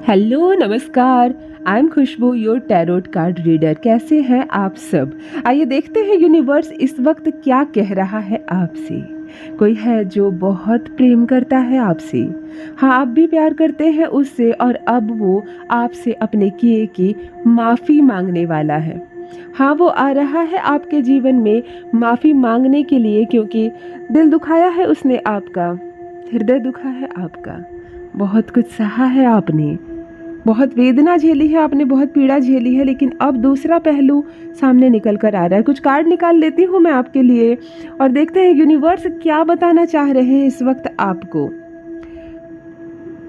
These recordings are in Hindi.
हेलो नमस्कार। I am Khushboo, your tarot card reader. कैसे हैं आप सब? आइए देखते हैं यूनिवर्स इस वक्त क्या कह रहा है आपसे। कोई है जो बहुत प्रेम करता है आपसे। हाँ, आप भी प्यार करते हैं उससे और अब वो आपसे अपने किए की माफ़ी मांगने वाला है। हाँ, वो आ रहा है आपके जीवन में माफ़ी मांगने के लिए, क्योंकि दिल दुखाया है उसने आपका, हृदय दुखा है आपका, बहुत कुछ सहा है आपने, बहुत वेदना झेली है आपने, बहुत पीड़ा झेली है। लेकिन अब दूसरा पहलू सामने निकल कर आ रहा है। कुछ कार्ड निकाल लेती हूँ मैं आपके लिए और देखते हैं यूनिवर्स क्या बताना चाह रहे हैं इस वक्त आपको।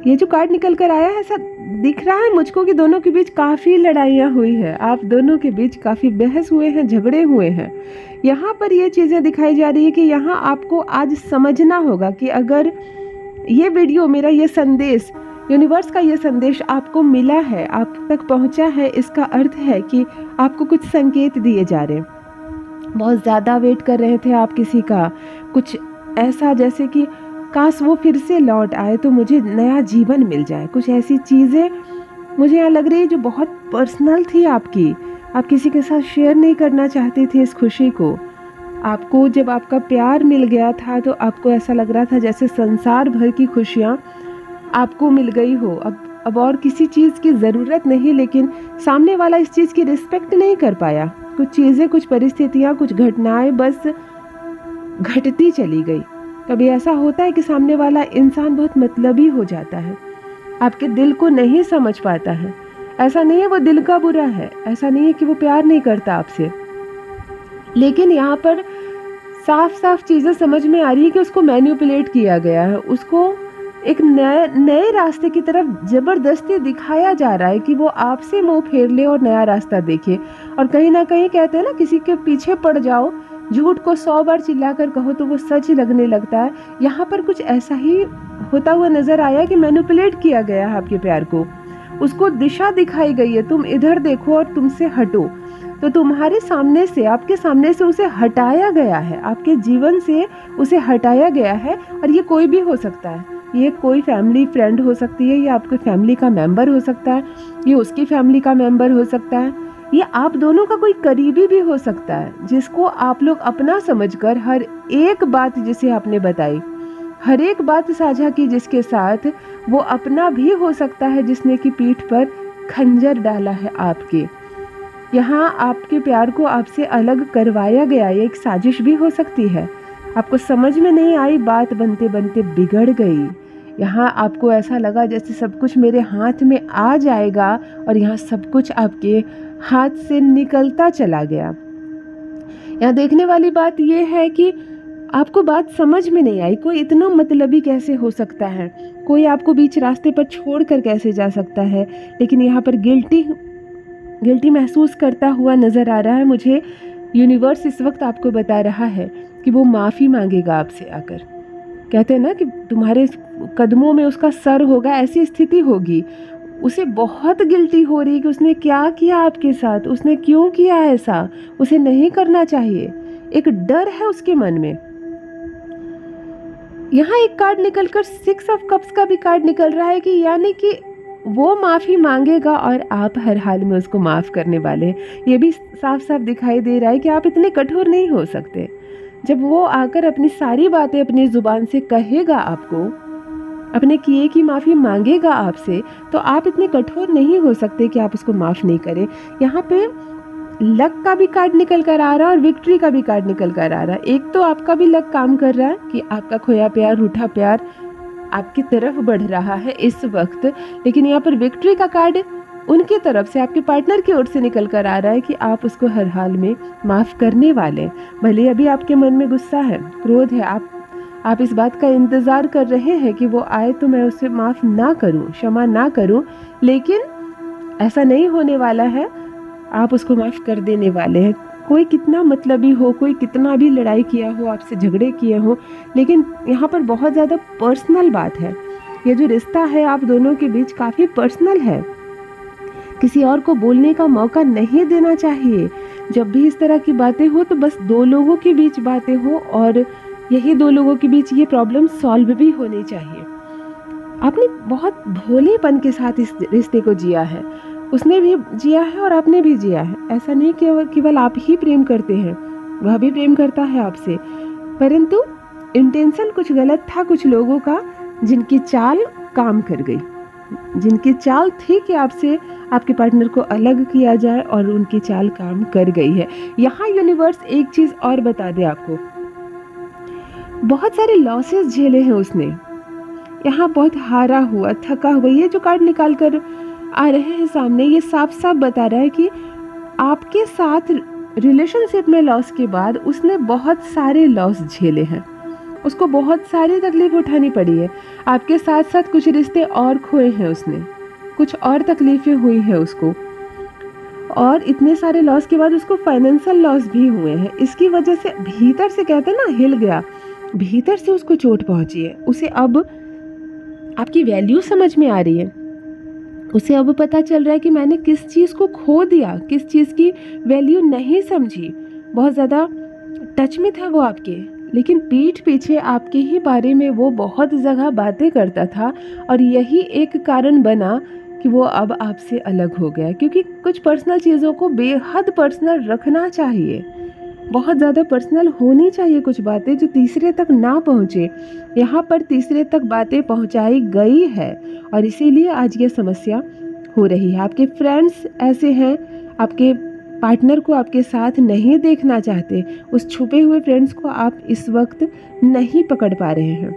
ये जो कार्ड निकल कर आया है, ऐसा दिख रहा है मुझको कि दोनों के बीच काफ़ी लड़ाइयाँ हुई है, आप दोनों के बीच काफ़ी बहस हुए हैं, झगड़े हुए हैं। यहाँ पर ये चीज़ें दिखाई जा रही है कि यहाँ आपको आज समझना होगा कि अगर ये वीडियो, मेरा ये संदेश, यूनिवर्स का ये संदेश आपको मिला है, आप तक पहुंचा है, इसका अर्थ है कि आपको कुछ संकेत दिए जा रहे हैं। बहुत ज़्यादा वेट कर रहे थे आप किसी का, कुछ ऐसा जैसे कि काश वो फिर से लौट आए तो मुझे नया जीवन मिल जाए। कुछ ऐसी चीज़ें मुझे यहाँ लग रही है जो बहुत पर्सनल थी आपकी, आप किसी के साथ शेयर नहीं करना चाहती थी इस खुशी को। आपको जब आपका प्यार मिल गया था तो आपको ऐसा लग रहा था जैसे संसार भर की खुशियाँ आपको मिल गई हो। अब और किसी चीज़ की ज़रूरत नहीं, लेकिन सामने वाला इस चीज़ की रिस्पेक्ट नहीं कर पाया। कुछ चीज़ें, कुछ परिस्थितियाँ, कुछ घटनाएं बस घटती चली गई। कभी ऐसा होता है कि सामने वाला इंसान बहुत मतलबी हो जाता है, आपके दिल को नहीं समझ पाता है। ऐसा नहीं है वो दिल का बुरा है, ऐसा नहीं है कि वो प्यार नहीं करता आपसे, लेकिन यहाँ पर साफ साफ चीज़ें समझ में आ रही है कि उसको मैनिपुलेट किया गया है, उसको एक नए रास्ते की तरफ जबरदस्ती दिखाया जा रहा है कि वो आपसे मुंह फेर ले और नया रास्ता देखे। और कहीं ना कहीं कहते हैं ना, किसी के पीछे पड़ जाओ, झूठ को 100 बार चिल्लाकर कहो तो वो सच लगने लगता है। यहाँ पर कुछ ऐसा ही होता हुआ नजर आया कि मैनिपुलेट किया गया है आपके प्यार को, उसको दिशा दिखाई गई है, तुम इधर देखो और तुमसे हटो। तो तुम्हारे सामने से, आपके सामने से उसे हटाया गया है, आपके जीवन से उसे हटाया गया है। और ये कोई भी हो सकता है, ये कोई फैमिली फ्रेंड हो सकती है, ये आपके फैमिली का मेंबर हो सकता है, ये उसकी फैमिली का मेंबर हो सकता है, ये आप दोनों का कोई करीबी भी हो सकता है, जिसको आप लोग अपना समझकर हर एक बात जिसे आपने बताई, हर एक बात साझा की जिसके साथ, वो अपना भी हो सकता है जिसने की पीठ पर खंजर डाला है आपके। यहाँ आपके प्यार को आपसे अलग करवाया गया, ये एक साजिश भी हो सकती है। आपको समझ में नहीं आई, बात बनते बनते बिगड़ गई। यहाँ आपको ऐसा लगा जैसे सब कुछ मेरे हाथ में आ जाएगा और यहाँ सब कुछ आपके हाथ से निकलता चला गया। यहाँ देखने वाली बात ये है कि आपको बात समझ में नहीं आई, कोई इतना मतलबी कैसे हो सकता है, कोई आपको बीच रास्ते पर छोड़कर कैसे जा सकता है। लेकिन यहाँ पर गिल्टी महसूस करता हुआ नजर आ रहा है मुझे। यूनिवर्स इस वक्त आपको बता रहा है कि वो माफ़ी मांगेगा आपसे आकर। कहते हैं ना कि तुम्हारे कदमों में उसका सर होगा, ऐसी स्थिति होगी। उसे बहुत गिल्टी हो रही है कि उसने क्या किया आपके साथ, उसने क्यों किया ऐसा, उसे नहीं करना चाहिए। एक डर है उसके मन में। यहाँ एक कार्ड निकलकर 6 ऑफ कप्स का भी कार्ड निकल रहा है कि यानी कि वो माफ़ी मांगेगा और आप हर हाल में उसको माफ़ करने वाले हैं। ये भी साफ साफ दिखाई दे रहा है कि आप इतने कठोर नहीं हो सकते। जब वो आकर अपनी सारी बातें अपनी ज़ुबान से कहेगा आपको, अपने किए की माफ़ी मांगेगा आपसे, तो आप इतने कठोर नहीं हो सकते कि आप उसको माफ़ नहीं करें। यहाँ पे लक का भी कार्ड निकल कर आ रहा है और विक्ट्री का भी कार्ड निकल कर आ रहा है। एक तो आपका भी लक काम कर रहा है कि आपका खोया प्यार, रूठा प्यार आपकी तरफ बढ़ रहा है इस वक्त, लेकिन यहाँ पर विक्ट्री का कार्ड उनकी तरफ से, आपके पार्टनर की ओर से निकल कर आ रहा है कि आप उसको हर हाल में माफ़ करने वाले हैं। भले अभी आपके मन में गुस्सा है, क्रोध है, आप इस बात का इंतज़ार कर रहे हैं कि वो आए तो मैं उसे माफ़ ना करूं, क्षमा ना करूं, लेकिन ऐसा नहीं होने वाला है। आप उसको माफ़ कर देने वाले हैं। कोई कितना मतलबी हो, कोई कितना भी लड़ाई किया हो, आपसे झगड़े किए हो, लेकिन यहाँ पर बहुत ज़्यादा पर्सनल बात है। ये जो रिश्ता है आप दोनों के बीच काफ़ी पर्सनल है, किसी और को बोलने का मौका नहीं देना चाहिए। जब भी इस तरह की बातें हो तो बस 2 लोगों के बीच बातें हो और यही 2 लोगों के बीच ये प्रॉब्लम सॉल्व भी होनी चाहिए। आपने बहुत भोलेपन के साथ इस रिश्ते को जिया है, उसने भी जिया है और आपने भी जिया है। ऐसा नहीं कि केवल आप ही प्रेम करते हैं, वह भी प्रेम करता है आपसे, परंतु इंटेंशन कुछ गलत था कुछ लोगों का, जिनकी चाल काम कर गई, जिनकी चाल थी कि आपसे आपके पार्टनर को अलग किया जाए, और उनकी चाल काम कर गई है। यहाँ यूनिवर्स एक चीज और बता दे आपको, बहुत सारे लॉसेस झेले हैं उसने, यहाँ बहुत हारा हुआ, थका हुआ। ये जो कार्ड निकाल कर आ रहे हैं सामने, ये साफ साफ बता रहा है कि आपके साथ रिलेशनशिप में लॉस के बाद उसने बहुत सारे लॉस झेले हैं, उसको बहुत सारी तकलीफ उठानी पड़ी है। आपके साथ साथ कुछ रिश्ते और खोए हैं उसने, कुछ और तकलीफें हुई है उसको, और इतने सारे लॉस के बाद उसको फाइनेंशियल लॉस भी हुए हैं। इसकी वजह से भीतर से कहते हैं ना, हिल गया, भीतर से उसको चोट पहुंची है। उसे अब आपकी वैल्यू समझ में आ रही है, उसे अब पता चल रहा है कि मैंने किस चीज़ को खो दिया, किस चीज़ की वैल्यू नहीं समझी। बहुत ज़्यादा टच में था वो आपके, लेकिन पीठ पीछे आपके ही बारे में वो बहुत जगह बातें करता था, और यही एक कारण बना कि वो अब आपसे अलग हो गया। क्योंकि कुछ पर्सनल चीज़ों को बेहद पर्सनल रखना चाहिए, बहुत ज़्यादा पर्सनल होनी चाहिए कुछ बातें, जो तीसरे तक ना पहुँचे। यहाँ पर तीसरे तक बातें पहुँचाई गई है, और इसीलिए आज ये समस्या हो रही है। आपके फ्रेंड्स ऐसे हैं, आपके पार्टनर को आपके साथ नहीं देखना चाहते, उस छुपे हुए फ्रेंड्स को आप इस वक्त नहीं पकड़ पा रहे हैं।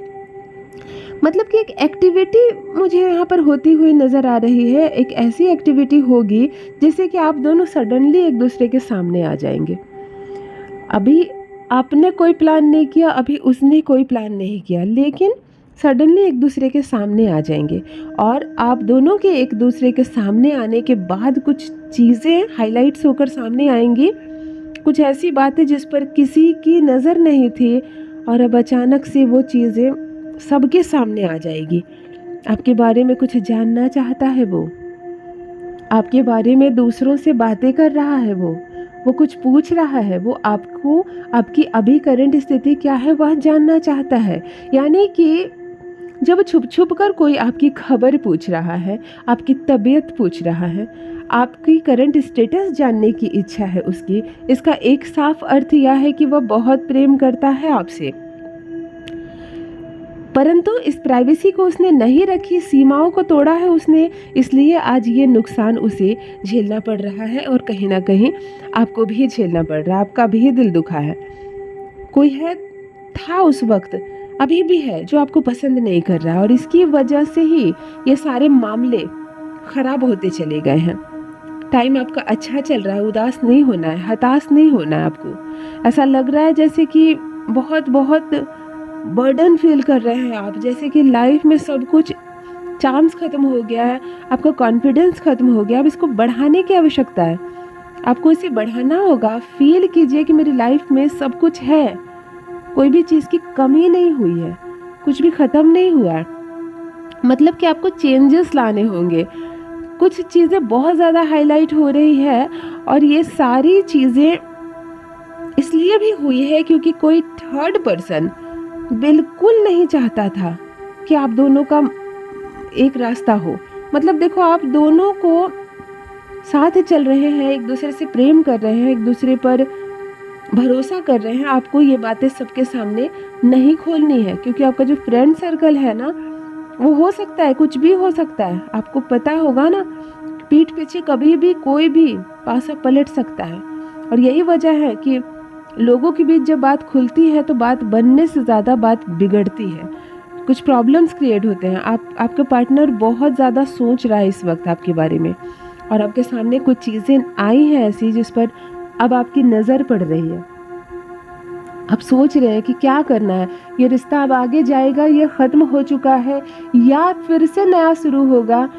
मतलब कि एक एक्टिविटी मुझे यहाँ पर होती हुई नज़र आ रही है, एक ऐसी एक्टिविटी होगी जिससे कि आप दोनों सडनली एक दूसरे के सामने आ जाएंगे। अभी आपने कोई प्लान नहीं किया, अभी उसने कोई प्लान नहीं किया, लेकिन सडनली एक दूसरे के सामने आ जाएंगे, और आप दोनों के एक दूसरे के सामने आने के बाद कुछ चीज़ें हाइलाइट्स होकर सामने आएंगी, कुछ ऐसी बातें जिस पर किसी की नज़र नहीं थी, और अब अचानक से वो चीज़ें सबके सामने आ जाएगी। आपके बारे में कुछ जानना चाहता है वो, आपके बारे में दूसरों से बातें कर रहा है वो कुछ पूछ रहा है, वो आपको आपकी अभी करंट स्थिति क्या है वह जानना चाहता है। यानी कि जब छुप छुप कर कोई आपकी खबर पूछ रहा है, आपकी तबीयत पूछ रहा है, आपकी करंट स्टेटस जानने की इच्छा है उसकी, इसका एक साफ अर्थ यह है कि वह बहुत प्रेम करता है आपसे, परंतु इस प्राइवेसी को उसने नहीं रखी, सीमाओं को तोड़ा है उसने, इसलिए आज ये नुकसान उसे झेलना पड़ रहा है, और कहीं ना कहीं आपको भी झेलना पड़ रहा है, आपका भी दिल दुखा है। कोई है, था उस वक्त, अभी भी है, जो आपको पसंद नहीं कर रहा है, और इसकी वजह से ही ये सारे मामले खराब होते चले गए हैं। टाइम आपका अच्छा चल रहा है, उदास नहीं होना है, हताश नहीं होना है आपको। ऐसा लग रहा है जैसे कि बहुत बहुत बर्डन फील कर रहे हैं आप, जैसे कि लाइफ में सब कुछ चांस खत्म हो गया है, आपका कॉन्फिडेंस खत्म हो गया। अब इसको बढ़ाने की आवश्यकता है, आपको इसे बढ़ाना होगा। फील कीजिए कि मेरी लाइफ में सब कुछ है, कोई भी चीज़ की कमी नहीं हुई है, कुछ भी ख़त्म नहीं हुआ है। मतलब कि आपको चेंजेस लाने होंगे, कुछ चीज़ें बहुत ज़्यादा हाईलाइट हो रही है, और ये सारी चीज़ें इसलिए भी हुई है क्योंकि कोई थर्ड पर्सन बिल्कुल नहीं चाहता था कि आप दोनों का एक रास्ता हो। मतलब देखो, आप दोनों को साथ चल रहे हैं, एक दूसरे से प्रेम कर रहे हैं, एक दूसरे पर भरोसा कर रहे हैं, आपको ये बातें सबके सामने नहीं खोलनी है, क्योंकि आपका जो फ्रेंड सर्कल है ना, वो हो सकता है, कुछ भी हो सकता है। आपको पता होगा ना, पीठ पीछे कभी भी कोई भी पासा पलट सकता है, और यही वजह है कि लोगों के बीच जब बात खुलती है तो बात बनने से ज़्यादा बात बिगड़ती है, कुछ प्रॉब्लम्स क्रिएट होते हैं। आपका पार्टनर बहुत ज़्यादा सोच रहा है इस वक्त आपके बारे में, और आपके सामने कुछ चीज़ें आई हैं ऐसी जिस पर अब आपकी नज़र पड़ रही है। आप सोच रहे हैं कि क्या करना है, ये रिश्ता अब आगे जाएगा, ये ख़त्म हो चुका है, या फिर से नया शुरू होगा।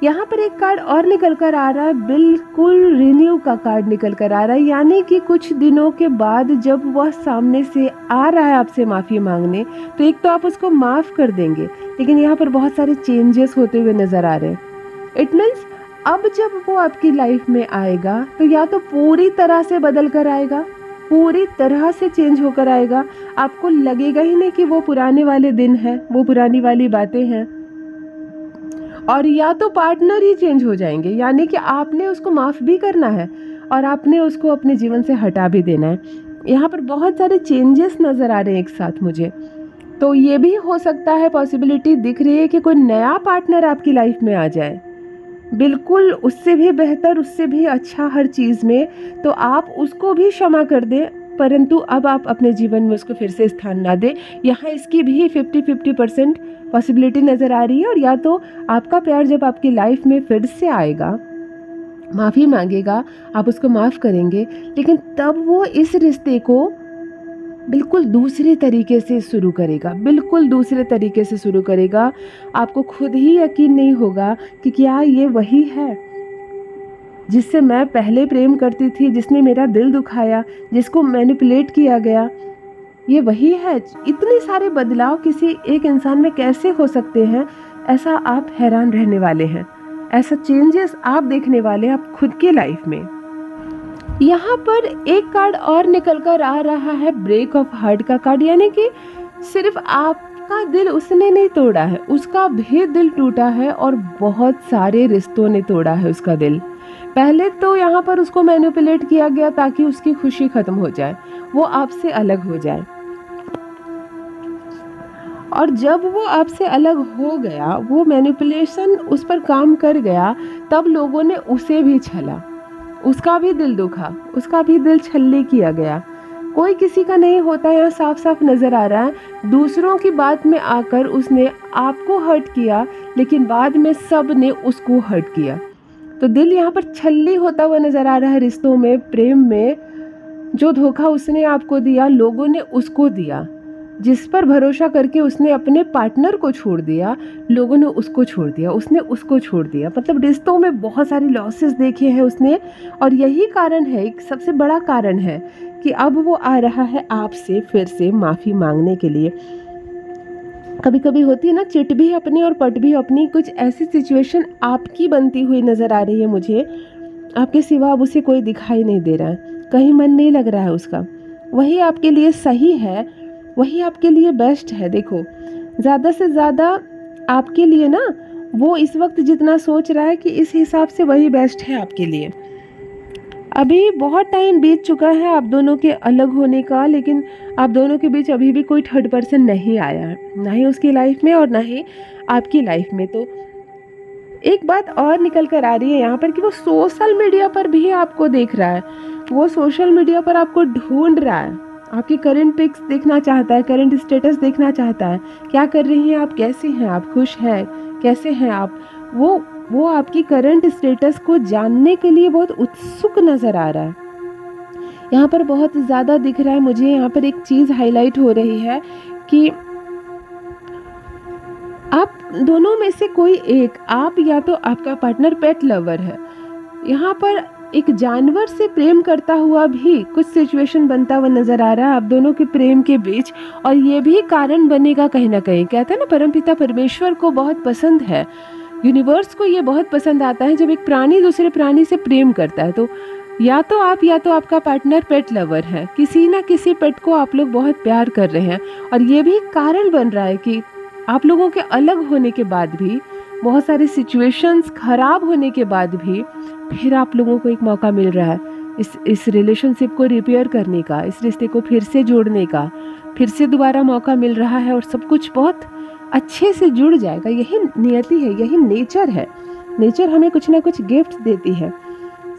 यहाँ पर एक कार्ड और निकल कर आ रहा है, बिल्कुल रिन्यू का कार्ड निकल कर आ रहा है, यानी कि कुछ दिनों के बाद जब वह सामने से आ रहा है आपसे माफ़ी मांगने, तो एक तो आप उसको माफ़ कर देंगे, लेकिन यहाँ पर बहुत सारे चेंजेस होते हुए नज़र आ रहे हैं। इट मीन्स अब जब वो आपकी लाइफ में आएगा तो या तो पूरी तरह से बदल कर आएगा, पूरी तरह से चेंज होकर आएगा, आपको लगेगा ही नहीं कि वो पुराने वाले दिन हैं, वो पुरानी वाली बातें हैं, और या तो पार्टनर ही चेंज हो जाएंगे, यानी कि आपने उसको माफ़ भी करना है और आपने उसको अपने जीवन से हटा भी देना है। यहाँ पर बहुत सारे चेंजेस नज़र आ रहे हैं एक साथ मुझे। तो ये भी हो सकता है, पॉसिबिलिटी दिख रही है कि कोई नया पार्टनर आपकी लाइफ में आ जाए, बिल्कुल उससे भी बेहतर, उससे भी अच्छा हर चीज़ में। तो आप उसको भी क्षमा कर दें, परंतु अब आप अपने जीवन में उसको फिर से स्थान ना दें। यहाँ इसकी भी 50-50% पॉसिबिलिटी नज़र आ रही है। और या तो आपका प्यार जब आपकी लाइफ में फिर से आएगा, माफ़ी मांगेगा, आप उसको माफ़ करेंगे, लेकिन तब वो इस रिश्ते को बिल्कुल दूसरे तरीके से शुरू करेगा, बिल्कुल दूसरे तरीके से शुरू करेगा। आपको खुद ही यकीन नहीं होगा कि क्या ये वही है जिससे मैं पहले प्रेम करती थी, जिसने मेरा दिल दुखाया, जिसको मैनिपुलेट किया गया, ये वही है। इतने सारे बदलाव किसी एक इंसान में कैसे हो सकते हैं, ऐसा आप हैरान रहने वाले हैं। ऐसा चेंजेस आप देखने वाले हैं आप खुद के लाइफ में। यहाँ पर एक कार्ड और निकल कर आ रहा है, ब्रेक ऑफ हार्ट का कार्ड, यानी कि सिर्फ आपका दिल उसने नहीं तोड़ा है, उसका भी दिल टूटा है और बहुत सारे रिश्तों ने तोड़ा है उसका दिल। पहले तो यहाँ पर उसको मैनिपुलेट किया गया ताकि उसकी खुशी खत्म हो जाए, वो आपसे अलग हो जाए। और जब वो आपसे अलग हो गया, वो मैनिपुलेशन उस पर काम कर गया, तब लोगों ने उसे भी छला, उसका भी दिल दुखा, उसका भी दिल छल्ले किया गया। कोई किसी का नहीं होता, यहाँ साफ साफ नजर आ रहा है। दूसरों की बात में आकर उसने आपको हर्ट किया, लेकिन बाद में सब ने उसको हर्ट किया। तो दिल यहाँ पर छल्ली होता हुआ नजर आ रहा है रिश्तों में, प्रेम में। जो धोखा उसने आपको दिया, लोगों ने उसको दिया। जिस पर भरोसा करके उसने अपने पार्टनर को छोड़ दिया, लोगों ने उसको छोड़ दिया, उसने उसको छोड़ दिया। मतलब रिश्तों में बहुत सारी लॉसेस देखे हैं उसने। और यही कारण है, एक सबसे बड़ा कारण है कि अब वो आ रहा है आपसे फिर से माफ़ी मांगने के लिए। कभी कभी होती है ना, चिट भी अपनी और पट भी अपनी। कुछ ऐसी सिचुएशन आपकी बनती हुई नज़र आ रही है मुझे, आपके सिवा अब उसे कोई दिखाई नहीं दे रहा है, कहीं मन नहीं लग रहा है उसका। वही आपके लिए सही है, वही आपके लिए बेस्ट है। देखो, ज़्यादा से ज़्यादा आपके लिए ना, वो इस वक्त जितना सोच रहा है कि इस हिसाब से वही बेस्ट है आपके लिए। अभी बहुत टाइम बीत चुका है आप दोनों के अलग होने का, लेकिन आप दोनों के बीच अभी भी कोई थर्ड पर्सन नहीं आया है, ना ही उसकी लाइफ में और ना ही आपकी लाइफ में। तो एक बात और निकल कर आ रही है यहाँ पर कि वो सोशल मीडिया पर भी आपको देख रहा है, वो सोशल मीडिया पर आपको ढूंढ रहा है, आपकी करंट पिक्स देखना चाहता है, करंट स्टेटस देखना चाहता है। क्या कर रही हैं आप, कैसे हैं आप, खुश हैं, कैसे हैं आप, वो आपकी करंट स्टेटस को जानने के लिए बहुत उत्सुक नज़र आ रहा है। यहाँ पर बहुत ज़्यादा दिख रहा है मुझे। यहाँ पर एक चीज़ हाईलाइट हो रही है कि आप दोनों में से कोई एक, आप या तो आपका पार्टनर पेट लवर है, यहाँ पर एक जानवर से प्रेम करता हुआ भी कुछ सिचुएशन बनता हुआ नजर आ रहा है आप दोनों के प्रेम के बीच। और ये भी कारण बनेगा कहीं ना कहीं। कहते हैं ना, परमपिता परमेश्वर को बहुत पसंद है, यूनिवर्स को ये बहुत पसंद आता है जब एक प्राणी दूसरे प्राणी से प्रेम करता है। तो या तो आप या तो आपका पार्टनर पेट लवर है, किसी ना किसी पेट को आप लोग बहुत प्यार कर रहे हैं। और ये भी कारण बन रहा है कि आप लोगों के अलग होने के बाद भी, बहुत सारी सिचुएशंस खराब होने के बाद भी, फिर आप लोगों को एक मौका मिल रहा है इस रिलेशनशिप को रिपेयर करने का, इस रिश्ते को फिर से जोड़ने का, फिर से दोबारा मौका मिल रहा है और सब कुछ बहुत अच्छे से जुड़ जाएगा। यही नियति है, यही नेचर है। नेचर हमें कुछ ना कुछ गिफ्ट देती है।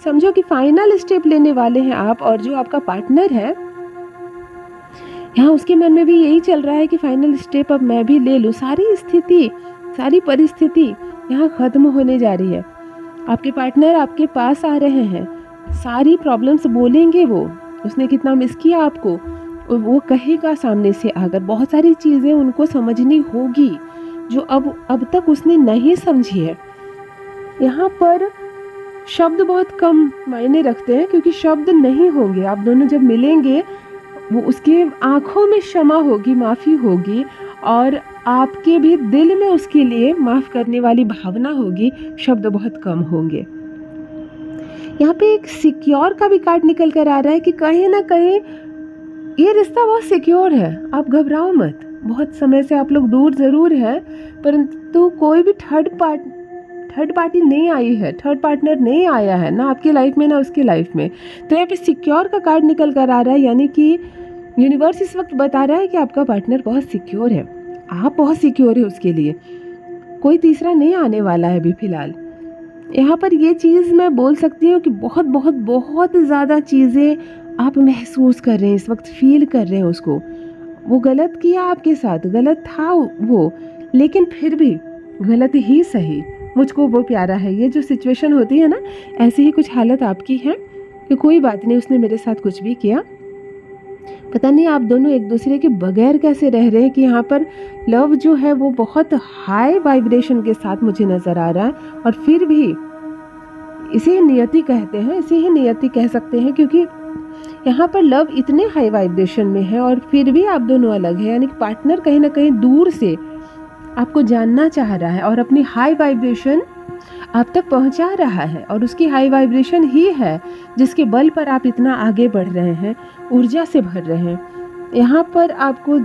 समझो कि फाइनल स्टेप लेने वाले हैं आप, और जो आपका पार्टनर है यहाँ, उसके मन में भी यही चल रहा है कि फाइनल स्टेप अब मैं भी ले लूँ। सारी स्थिति, सारी परिस्थिति यहाँ खत्म होने जा रही है। आपके पार्टनर आपके पास आ रहे हैं, सारी प्रॉब्लम्स बोलेंगे वो, उसने कितना मिस किया आपको वो कहेगा सामने से आकर। बहुत सारी चीज़ें उनको समझनी होगी जो अब तक उसने नहीं समझी है। यहाँ पर शब्द बहुत कम मायने रखते हैं, क्योंकि शब्द नहीं होंगे। आप दोनों जब मिलेंगे, वो उसके आँखों में क्षमा होगी, माफ़ी होगी, और आपके भी दिल में उसके लिए माफ़ करने वाली भावना होगी। शब्द बहुत कम होंगे। यहाँ पे एक सिक्योर का भी कार्ड निकल कर आ रहा है कि कहीं ना कहीं ये रिश्ता बहुत सिक्योर है, आप घबराओ मत। बहुत समय से आप लोग दूर ज़रूर हैं, परंतु कोई भी थर्ड थर्ड पार्टी नहीं आई है, थर्ड पार्टनर नहीं आया है ना आपकी लाइफ में ना उसकी लाइफ में। तो यहाँ पे सिक्योर का कार्ड निकल कर आ रहा है, यानी कि यूनिवर्स इस वक्त बता रहा है कि आपका पार्टनर बहुत सिक्योर है, आप बहुत सिक्योर है उसके लिए, कोई तीसरा नहीं आने वाला है अभी फ़िलहाल। यहाँ पर ये चीज़ मैं बोल सकती हूँ कि बहुत बहुत बहुत ज़्यादा चीज़ें आप महसूस कर रहे हैं इस वक्त, फील कर रहे हैं उसको। वो गलत किया आपके साथ, गलत था वो, लेकिन फिर भी गलत ही सही, मुझको वो प्यारा है। ये जो सिचुएशन होती है ना, ऐसी ही कुछ हालत आपकी है कि कोई बात नहीं, उसने मेरे साथ कुछ भी किया, पता नहीं आप दोनों एक दूसरे के बगैर कैसे रह रहे हैं कि यहाँ पर लव जो है वो बहुत हाई वाइब्रेशन के साथ मुझे नज़र आ रहा है। और फिर भी इसे नियति कहते हैं, इसे ही नियति कह सकते हैं, क्योंकि यहाँ पर लव इतने हाई वाइब्रेशन में है और फिर भी आप दोनों अलग हैं। यानी कि पार्टनर कहीं ना कहीं दूर से आपको जानना चाह रहा है और अपनी हाई वाइब्रेशन आप तक पहुँचा रहा है, और उसकी हाई वाइब्रेशन ही है जिसके बल पर आप इतना आगे बढ़ रहे हैं, ऊर्जा से भर रहे हैं। यहाँ पर आपको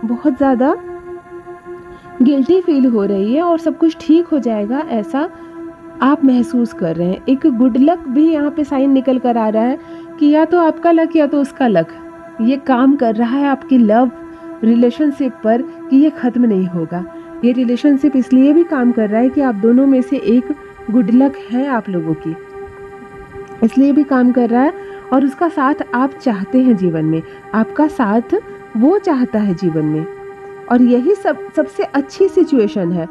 बहुत ज़्यादा गिल्टी फील हो रही है और सब कुछ ठीक हो जाएगा ऐसा आप महसूस कर रहे हैं। एक गुड लक भी यहाँ पे साइन निकल कर आ रहा है कि या तो आपका लक या तो उसका लक ये काम कर रहा है आपकी लव रिलेशनशिप पर कि ये ख़त्म नहीं होगा। ये रिलेशनशिप इसलिए भी काम कर रहा है कि आप दोनों में से एक गुड लक है आप लोगों की, इसलिए भी काम कर रहा है। और उसका साथ आप चाहते हैं जीवन में, आपका साथ वो चाहता है जीवन में, और यही सबसे अच्छी सिचुएशन है।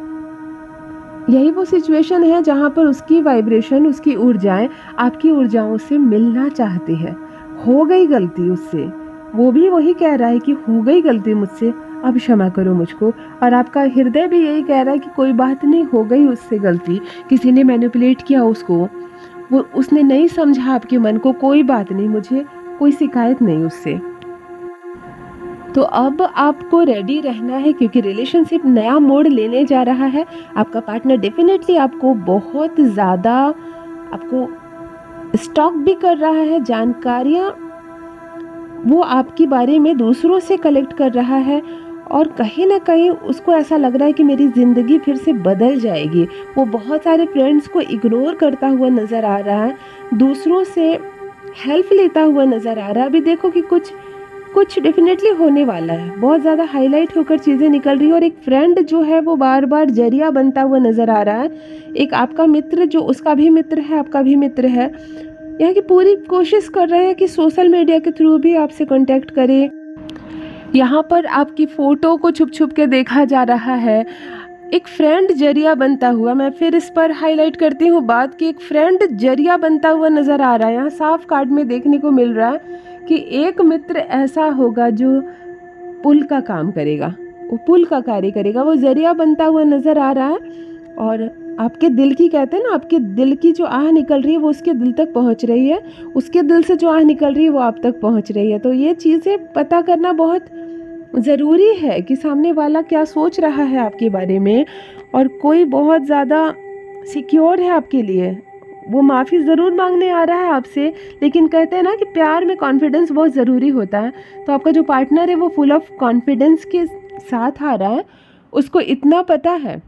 यही वो सिचुएशन है जहाँ पर उसकी वाइब्रेशन, उसकी ऊर्जाएं आपकी ऊर्जाओं से मिलना चाहती है। हो गई गलती उससे, वो भी वही कह रहा है कि हो गई गलती मुझसे, अब क्षमा करो मुझको। और आपका हृदय भी यही कह रहा है कि कोई बात नहीं, हो गई उससे गलती, किसी ने मैनिपुलेट किया उसको, वो उसने नहीं समझा आपके मन को, कोई बात नहीं, मुझे कोई शिकायत नहीं उससे। तो अब आपको रेडी रहना है क्योंकि रिलेशनशिप नया मोड़ लेने जा रहा है। आपका पार्टनर डेफिनेटली आपको बहुत ज़्यादा आपको स्टॉक भी कर रहा है, जानकारियाँ वो आपके बारे में दूसरों से कलेक्ट कर रहा है, और कहीं ना कहीं उसको ऐसा लग रहा है कि मेरी ज़िंदगी फिर से बदल जाएगी। वो बहुत सारे फ्रेंड्स को इग्नोर करता हुआ नज़र आ रहा है, दूसरों से हेल्प लेता हुआ नज़र आ रहा है। अभी देखो कि कुछ डेफिनेटली होने वाला है, बहुत ज़्यादा हाईलाइट होकर चीज़ें निकल रही है। और एक फ्रेंड जो है वो बार बार जरिया बनता हुआ नज़र आ रहा है। एक आपका मित्र जो उसका भी मित्र है, आपका भी मित्र है, यहाँ की पूरी कोशिश कर रहे हैं कि सोशल मीडिया के थ्रू भी आपसे कांटेक्ट करें। यहाँ पर आपकी फ़ोटो को छुप छुप के देखा जा रहा है। एक फ्रेंड जरिया बनता हुआ, मैं फिर इस पर हाईलाइट करती हूँ बात कि एक फ्रेंड जरिया बनता हुआ नज़र आ रहा है। यहाँ साफ कार्ड में देखने को मिल रहा है कि एक मित्र ऐसा होगा जो पुल का काम करेगा, वो पुल का कार्य करेगा, वो जरिया बनता हुआ नज़र आ रहा है। और आपके दिल की, कहते हैं ना, आपके दिल की जो आह निकल रही है वो उसके दिल तक पहुंच रही है, उसके दिल से जो आह निकल रही है वो आप तक पहुंच रही है। तो ये चीज़ें पता करना बहुत ज़रूरी है कि सामने वाला क्या सोच रहा है आपके बारे में, और कोई बहुत ज़्यादा सिक्योर है आपके लिए, वो माफ़ी ज़रूर मांगने आ रहा है आपसे, लेकिन कहते हैं ना कि प्यार में कॉन्फिडेंस बहुत ज़रूरी होता है। तो आपका जो पार्टनर है वो फुल ऑफ कॉन्फिडेंस के साथ आ रहा है। उसको इतना पता है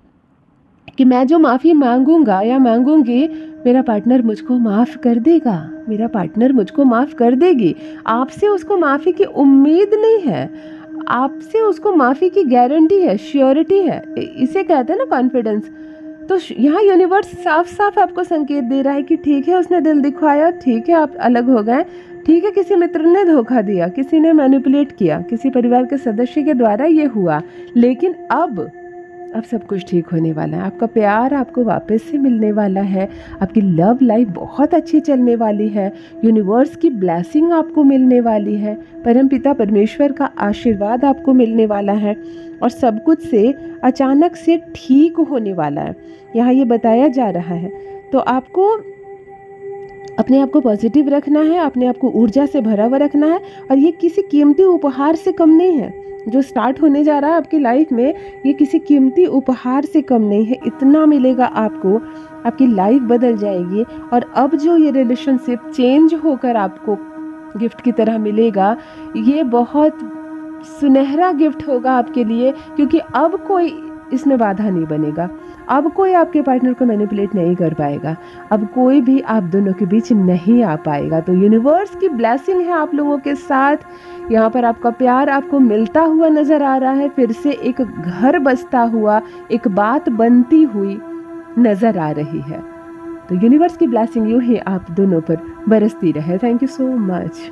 कि मैं जो माफ़ी मांगूंगा या मांगूंगी, मेरा पार्टनर मुझको माफ़ कर देगा, मेरा पार्टनर मुझको माफ़ कर देगी। आपसे उसको माफ़ी की उम्मीद नहीं है, आपसे उसको माफ़ी की गारंटी है, श्योरिटी है, इसे कहते हैं ना कॉन्फिडेंस। तो यहाँ यूनिवर्स साफ साफ आपको संकेत दे रहा है कि ठीक है उसने दिल दिखाया, ठीक है आप अलग हो गए, ठीक है किसी मित्र ने धोखा दिया, किसी ने मैनिपुलेट किया, किसी परिवार के सदस्य के द्वारा ये हुआ, लेकिन अब सब कुछ ठीक होने वाला है। आपका प्यार आपको वापस से मिलने वाला है, आपकी लव लाइफ बहुत अच्छी चलने वाली है, यूनिवर्स की ब्लेसिंग आपको मिलने वाली है, परमपिता परमेश्वर का आशीर्वाद आपको मिलने वाला है, और सब कुछ से अचानक से ठीक होने वाला है, यहाँ ये बताया जा रहा है। तो आपको अपने आप को पॉजिटिव रखना है, अपने आप को ऊर्जा से भरा हुआ रखना है, और ये किसी कीमती उपहार से कम नहीं है। जो स्टार्ट होने जा रहा है आपकी लाइफ में, ये किसी कीमती उपहार से कम नहीं है। इतना मिलेगा आपको, आपकी लाइफ बदल जाएगी। और अब जो ये रिलेशनशिप चेंज होकर आपको गिफ्ट की तरह मिलेगा, ये बहुत सुनहरा गिफ्ट होगा आपके लिए, क्योंकि अब कोई इसमें बाधा नहीं बनेगा। अब कोई आपके पार्टनर को मैनिपुलेट नहीं कर पाएगा, अब कोई भी आप दोनों के बीच नहीं आ पाएगा। तो यूनिवर्स की ब्लेसिंग है आप लोगों के साथ। यहाँ पर आपका प्यार आपको मिलता हुआ नज़र आ रहा है, फिर से एक घर बसता हुआ, एक बात बनती हुई नज़र आ रही है। तो यूनिवर्स की ब्लेसिंग यूँ ही आप दोनों पर बरसती रहे। Thank you so much.